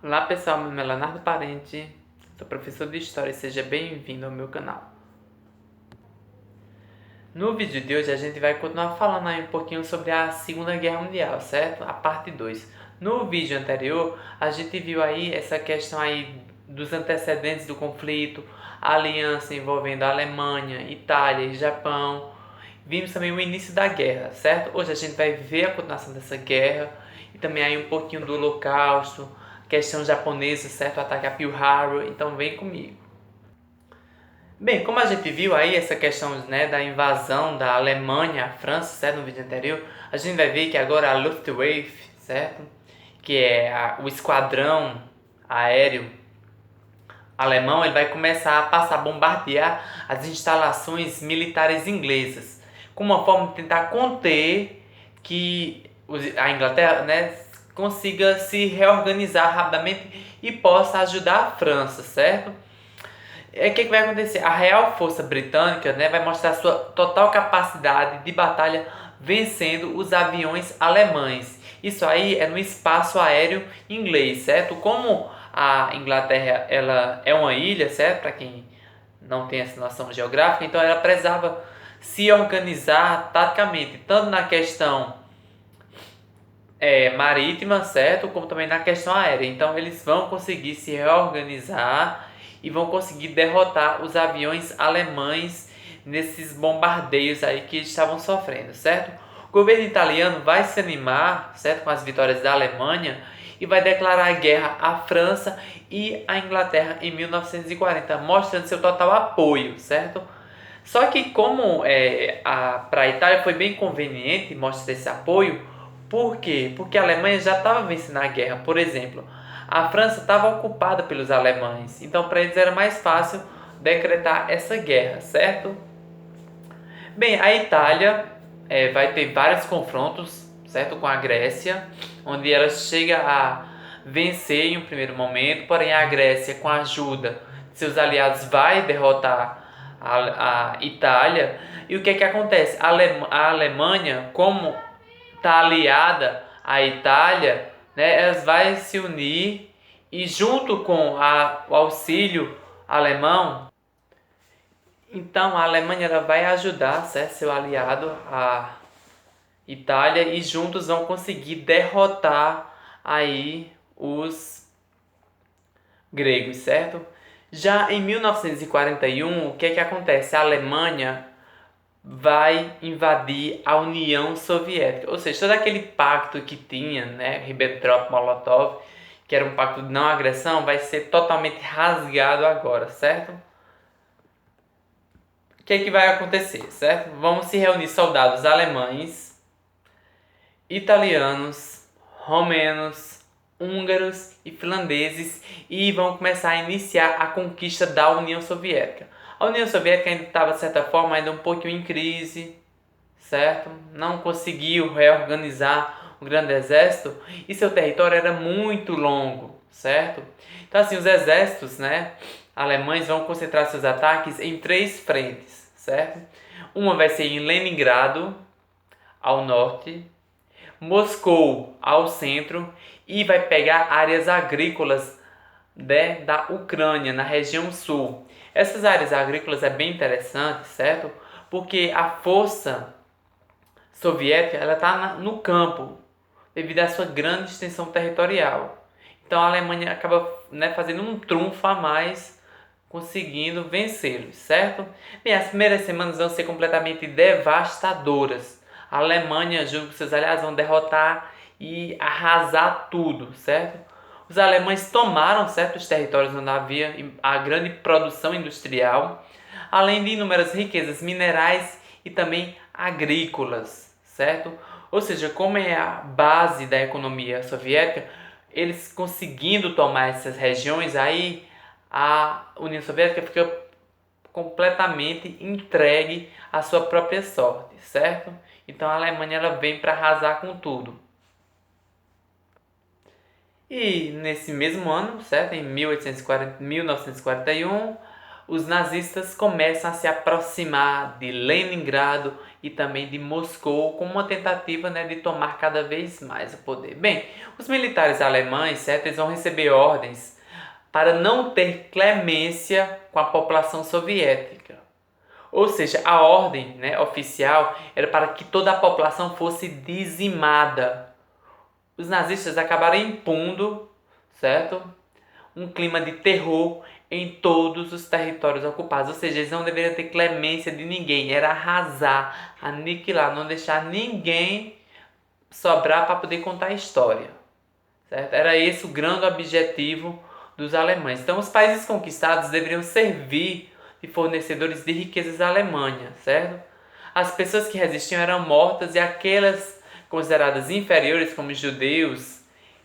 Olá pessoal, meu nome é Leonardo Parente, sou professor de História e seja bem-vindo ao meu canal. No vídeo de hoje a gente vai continuar falando aí um pouquinho sobre a Segunda Guerra Mundial, certo? A parte 2. No vídeo anterior a gente viu aí essa questão aí dos antecedentes do conflito, a aliança envolvendo a Alemanha, Itália e Japão. Vimos também o início da guerra, certo? Hoje a gente vai ver a continuação dessa guerra e também aí um pouquinho do Holocausto, questão japonesa, certo? O ataque a Pearl Harbor, então vem comigo. Bem, como a gente viu aí essa questão, né, da invasão da Alemanha à França, certo? No vídeo anterior, a gente vai ver que agora a Luftwaffe, certo? Que é o esquadrão aéreo alemão, ele vai começar a passar a bombardear as instalações militares inglesas, como uma forma de tentar conter que a Inglaterra, né, consiga se reorganizar rapidamente e possa ajudar a França, certo? O que vai acontecer? A Real Força Britânica, né, vai mostrar sua total capacidade de batalha vencendo os aviões alemães. Isso aí é no espaço aéreo inglês, certo? Como a Inglaterra ela é uma ilha, certo? Para quem não tem essa noção geográfica, então ela precisava se organizar taticamente, tanto na questão marítima, certo? Como também na questão aérea. Então eles vão conseguir se reorganizar e vão conseguir derrotar os aviões alemães nesses bombardeios aí que estavam sofrendo, certo? O governo italiano vai se animar, certo, com as vitórias da Alemanha e vai declarar guerra à França e à Inglaterra em 1940, mostrando seu total apoio, certo? Só que como para a Itália foi bem conveniente mostrar esse apoio, por quê? Porque a Alemanha já estava vencendo a guerra. Por exemplo, a França estava ocupada pelos alemães, então para eles era mais fácil decretar essa guerra, certo? Bem, a Itália vai ter vários confrontos, certo, com a Grécia, onde ela chega a vencer em um primeiro momento, porém a Grécia, com a ajuda de seus aliados, vai derrotar a Itália. E o que é que acontece? A Alemanha, como está aliada à Itália, né, elas vai se unir e junto com o auxílio alemão, então a Alemanha ela vai ajudar, certo, seu aliado, a Itália, e juntos vão conseguir derrotar aí os gregos, certo? Já em 1941, o que é que acontece? A Alemanha vai invadir a União Soviética, ou seja, todo aquele pacto que tinha, né, Ribbentrop-Molotov, que era um pacto de não agressão, vai ser totalmente rasgado agora, certo? O que é que vai acontecer, certo? Vão se reunir soldados alemães, italianos, romenos, húngaros e finlandeses e vão começar a iniciar a conquista da União Soviética. A União Soviética ainda estava, de certa forma, ainda um pouquinho em crise, certo? Não conseguiu reorganizar um grande exército e seu território era muito longo, certo? Então, assim, os exércitos, né, alemães vão concentrar seus ataques em três frentes, certo? Uma vai ser em Leningrado, ao norte, Moscou ao centro e vai pegar áreas agrícolas, né, da Ucrânia, na região sul. Essas áreas agrícolas é bem interessante, certo? Porque a força soviética ela está no campo devido à sua grande extensão territorial. Então a Alemanha acaba, né, fazendo um trunfo a mais, conseguindo vencê-los, certo? Bem, as primeiras semanas vão ser completamente devastadoras. A Alemanha, junto com seus aliados, vão derrotar e arrasar tudo, certo? Os alemães tomaram certos territórios onde havia a grande produção industrial, além de inúmeras riquezas minerais e também agrícolas, certo? Ou seja, como é a base da economia soviética, eles conseguindo tomar essas regiões, aí a União Soviética fica completamente entregue à sua própria sorte, certo? Então a Alemanha ela vem para arrasar com tudo. E nesse mesmo ano, certo? Em 1941, os nazistas começam a se aproximar de Leningrado e também de Moscou, com uma tentativa, né, de tomar cada vez mais o poder. Bem, os militares alemães, certo, eles vão receber ordens para não ter clemência com a população soviética. Ou seja, a ordem, né, oficial era para que toda a população fosse dizimada. Os nazistas acabaram impondo, certo, um clima de terror em todos os territórios ocupados. Ou seja, eles não deveriam ter clemência de ninguém. Era arrasar, aniquilar, não deixar ninguém sobrar para poder contar a história. Certo? Era esse o grande objetivo dos alemães. Então, os países conquistados deveriam servir de fornecedores de riquezas à Alemanha, certo? As pessoas que resistiam eram mortas e aquelas consideradas inferiores, como judeus,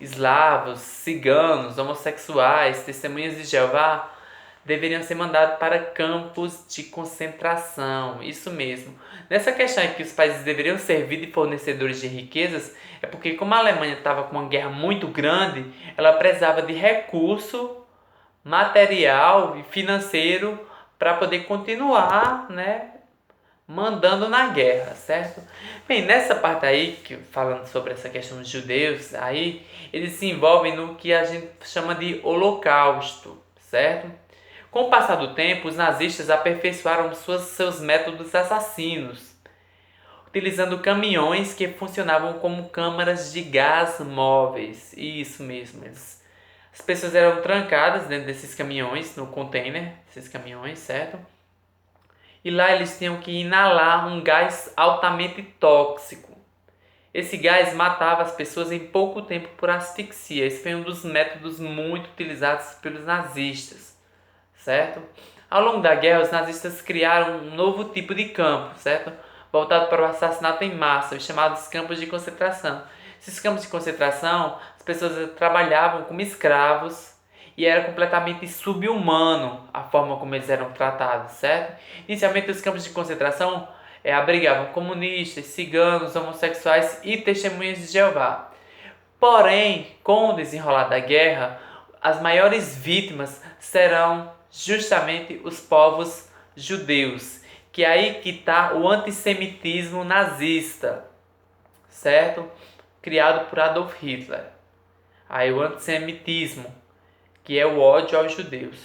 eslavos, ciganos, homossexuais, testemunhas de Jeová, deveriam ser mandados para campos de concentração. Isso mesmo. Nessa questão em que os países deveriam servir de fornecedores de riquezas, é porque como a Alemanha estava com uma guerra muito grande, ela precisava de recurso material e financeiro para poder continuar, né, mandando na guerra, certo? Bem, nessa parte aí, falando sobre essa questão dos judeus, aí eles se envolvem no que a gente chama de holocausto, certo? Com o passar do tempo, os nazistas aperfeiçoaram seus métodos assassinos, utilizando caminhões que funcionavam como câmaras de gás móveis. Isso mesmo, as pessoas eram trancadas dentro desses caminhões, no container desses caminhões, certo? E lá eles tinham que inalar um gás altamente tóxico. Esse gás matava as pessoas em pouco tempo por asfixia. Esse foi um dos métodos muito utilizados pelos nazistas, certo? Ao longo da guerra, os nazistas criaram um novo tipo de campo, certo? Voltado para o assassinato em massa, os chamados campos de concentração. Esses campos de concentração, as pessoas trabalhavam como escravos e era completamente subhumano a forma como eles eram tratados, certo? Inicialmente, os campos de concentração abrigavam comunistas, ciganos, homossexuais e testemunhas de Jeová. Porém, com o desenrolar da guerra, as maiores vítimas serão justamente os povos judeus, que é aí que está o antissemitismo nazista, certo? Criado por Adolf Hitler. Aí o antissemitismo, que é o ódio aos judeus.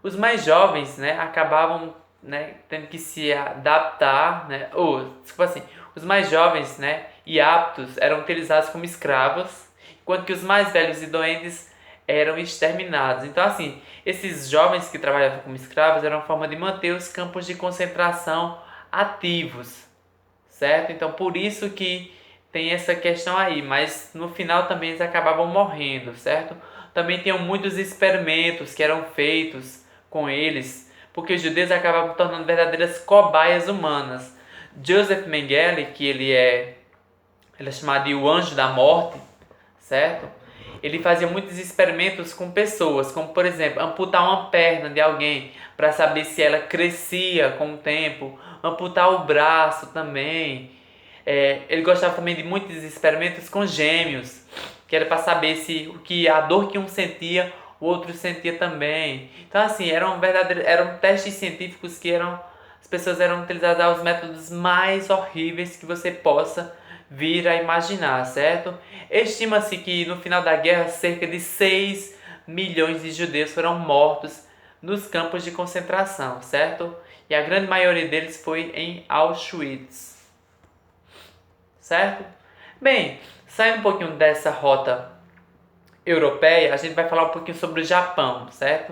Os mais jovens, né, acabavam, né, tendo que se adaptar, né, os mais jovens, né, e aptos eram utilizados como escravos, enquanto que os mais velhos e doentes eram exterminados. Então, assim, esses jovens que trabalhavam como escravos eram uma forma de manter os campos de concentração ativos, certo? Então, por isso que tem essa questão aí, mas no final também eles acabavam morrendo, certo? Também tinham muitos experimentos que eram feitos com eles, porque os judeus acabavam tornando verdadeiras cobaias humanas. Joseph Mengele, que ele é chamado de o anjo da morte, certo? Ele fazia muitos experimentos com pessoas, como por exemplo, amputar uma perna de alguém para saber se ela crescia com o tempo, amputar o braço também. Ele gostava também de muitos experimentos com gêmeos, que era para saber se a dor que um sentia, o outro sentia também. Então, assim, eram testes científicos que as pessoas eram utilizadas aos métodos mais horríveis que você possa vir a imaginar, certo? Estima-se que no final da guerra cerca de 6 milhões de judeus foram mortos nos campos de concentração, certo? E a grande maioria deles foi em Auschwitz, certo? Bem, saindo um pouquinho dessa rota europeia, a gente vai falar um pouquinho sobre o Japão, certo?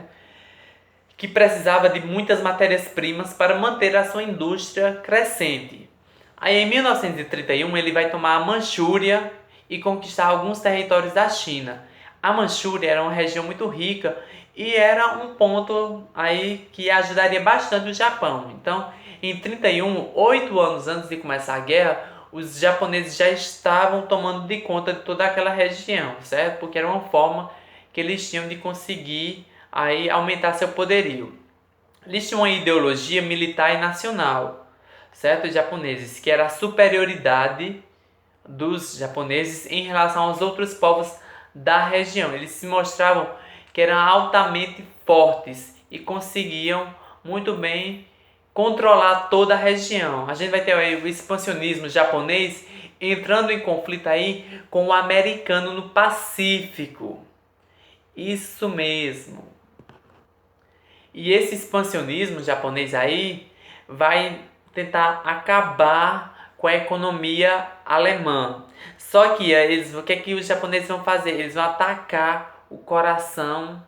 Que precisava de muitas matérias-primas para manter a sua indústria crescente. Aí em 1931 ele vai tomar a Manchúria e conquistar alguns territórios da China. A Manchúria era uma região muito rica e era um ponto aí que ajudaria bastante o Japão. Então, em 31, 8 anos antes de começar a guerra, os japoneses já estavam tomando de conta de toda aquela região, certo? Porque era uma forma que eles tinham de conseguir aí aumentar seu poderio. Eles tinham uma ideologia militar e nacional, certo? Os japoneses, que era a superioridade dos japoneses em relação aos outros povos da região. Eles se mostravam que eram altamente fortes e conseguiam muito bem controlar toda a região. A gente vai ter aí o expansionismo japonês entrando em conflito aí com o americano no Pacífico. Isso mesmo. E esse expansionismo japonês aí vai tentar acabar com a economia alemã. Só que o que é que os japoneses vão fazer? Eles vão atacar o coração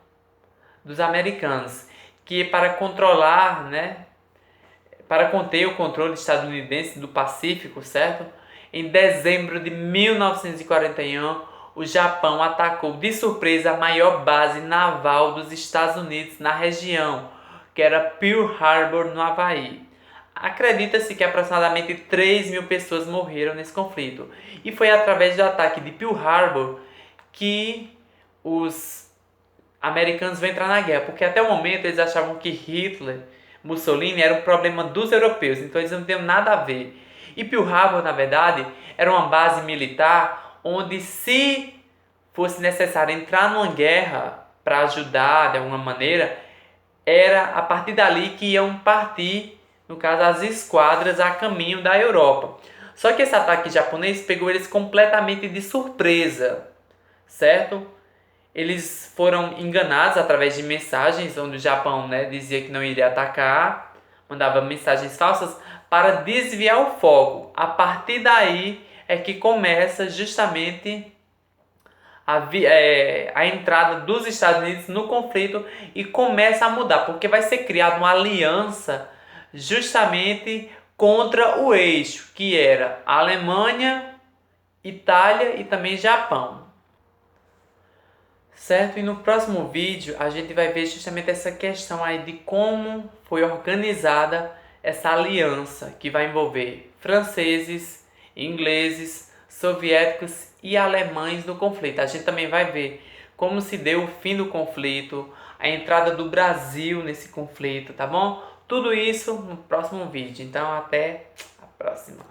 dos americanos, que para controlar, né, para conter o controle estadunidense do Pacífico, certo? Em dezembro de 1941, o Japão atacou de surpresa a maior base naval dos Estados Unidos na região, que era Pearl Harbor, no Havaí. Acredita-se que aproximadamente 3.000 pessoas morreram nesse conflito. E foi através do ataque de Pearl Harbor que os americanos vão entrar na guerra, porque até o momento eles achavam que Hitler, Mussolini era um problema dos europeus, então eles não tinham nada a ver. E Pearl Harbor, na verdade, era uma base militar onde, se fosse necessário entrar numa guerra para ajudar de alguma maneira, era a partir dali que iam partir, no caso, as esquadras a caminho da Europa. Só que esse ataque japonês pegou eles completamente de surpresa, certo? Eles foram enganados através de mensagens onde o Japão, né, dizia que não iria atacar, mandava mensagens falsas para desviar o foco. A partir daí é que começa justamente a entrada dos Estados Unidos no conflito e começa a mudar, porque vai ser criada uma aliança justamente contra o eixo, que era Alemanha, Itália e também Japão. Certo? E no próximo vídeo a gente vai ver justamente essa questão aí de como foi organizada essa aliança que vai envolver franceses, ingleses, soviéticos e alemães no conflito. A gente também vai ver como se deu o fim do conflito, a entrada do Brasil nesse conflito, tá bom? Tudo isso no próximo vídeo. Então até a próxima.